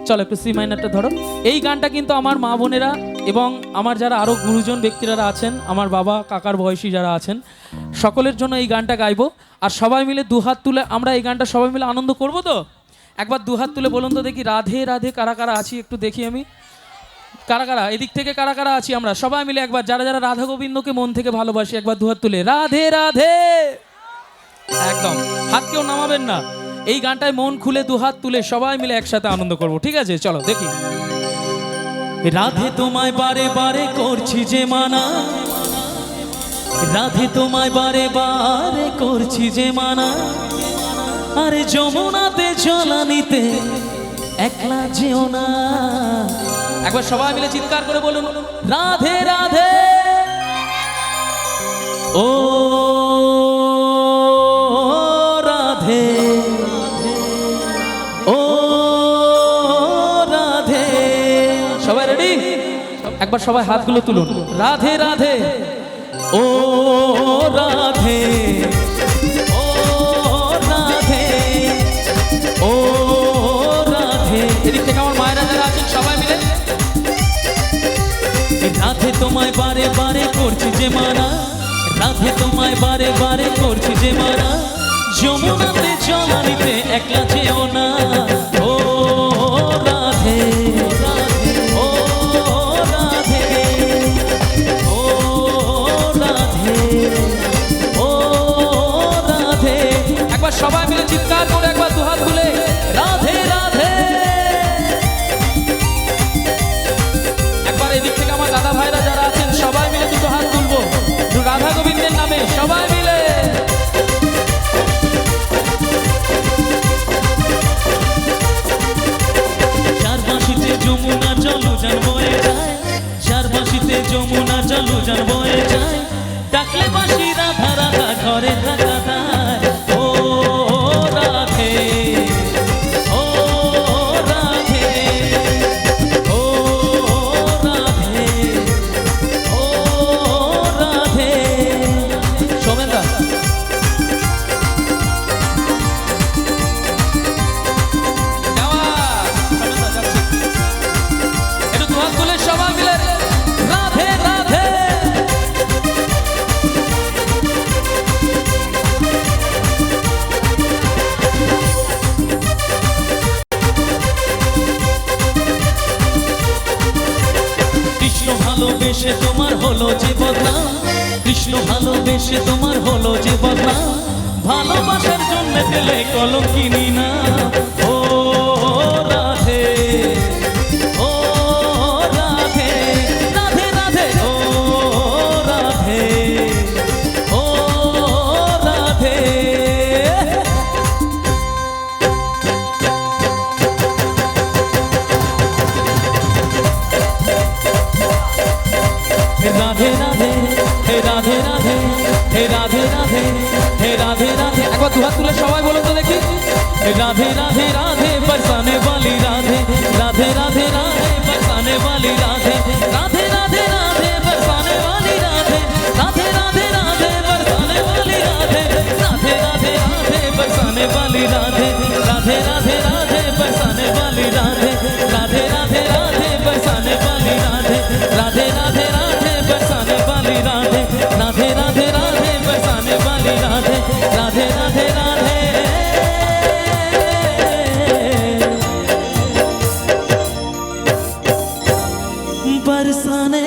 চলো একটু সি মাইনারটা ধরো। এই গানটা কিন্তু আমার মা বোনেরা এবং আমার যারা আরও গুরুজন ব্যক্তিরা আছেন, আমার বাবা কাকার বয়সী যারা আছেন, সকলের জন্য এই গানটা গাইবো। আর সবাই মিলে দুহাত তুলে আমরা এই গানটা সবাই মিলে আনন্দ করবো তো। একবার দুহাত তুলে বলুন তো দেখি, রাধে রাধে কারা কারা আছি একটু দেখি আমি। কারা কারা এদিক থেকে কারা কারা আছি আমরা সবাই মিলে একবার, যারা যারা রাধা গোবিন্দকে মন থেকে ভালোবাসি একবার দুহাত তুলে রাধে রাধে। একদম হাত কেউ নামাবেন না, এই গানটায় মন খুলে দুহাত তুলে সবাই মিলে একসাথে আনন্দ করব, ঠিক আছে? চলো দেখি। রাধে তোমায় বারে বারে করছি যে মানা, রাধে তোমায় বারে বারে করছি যে মানা, আরে যমুনাতে জলা নিতে একলা যেও না। একবার সবাই মিলে চিৎকার করে বলুন রাধে রাধে। ও রাধে, ও রাধে। সবাই রেডি? একবার সবাই হাতগুলো তুলুন, রাধে রাধে। ও রাধে, ও রাধে, ও রাধে। এদিক থেকে আমার মায়েরা যারা আছেন সবাই মিলে রাধে তোমায় বারে বারে করছি যে মানা, রাধে তোমায় বারে বারে করছি যে মানা, যমুনাতে জল নিতে একলা যেও না। ও রাধে, ও রাধে, ও রাধে, ও রাধে। একবার সবাই মিলে চিৎকার করে একবার দুহাত তুলে রাধে রাধে। একবার এদিক থেকে আমার দাদা ভাইরা যারা আছেন সবাই মিলে দুটো হাত তুলবো রাধা গোবিন্দের নামে সবাই মিলে। চারপাশিতে যমুনা জল উজান বয়ে যায়, চারপাশিতে যমুনা জল উজান বয়ে যায়, ডাকলে বাঁশি রাধা রাধা ঘরে থাকা দায়। ও রাধে, ও রাধে, ও রাধে, ও রাধে। সোমেনদা একটু দুহাত তুলে সবাই মিলে রাধে রাধে। কৃষ্ণ ভালোবেসে তোমার হলো যে বদনাম, কৃষ্ণ ভালোবেসে তোমার হলো যে বদনাম, ভালোবাসার জন্য পেলে কলঙ্কিনী না। ও রাধে, ও রাধে, রাধে রাধে, ও রাধে, ও রাধে। রাধে রাধে, হে রাধে রাধে, হে রাধে রাধে, হে রাধে রাধে। একবার দুহাত তুলে সবাই বলুন তো দেখি, রাধে রাধে রাধে बरसाने वाली राधे, राधे राधे राधे बरसाने वाली राधे, राधे राधे राधे बरसाने वाली राधे, राधे राधे राधे बरसाने वाली राधे, राधे राधे राधे बरसाने वाली राधे, राधे राधे राधे बरसाने वाली राधे, राधे राधे राधे बरसाने वाली राधे, राधे राधे राधे बरसाने वाली राधे, राधे राधे राधे बरसाने वाली राधे, राधे राधे राधे। बरसाने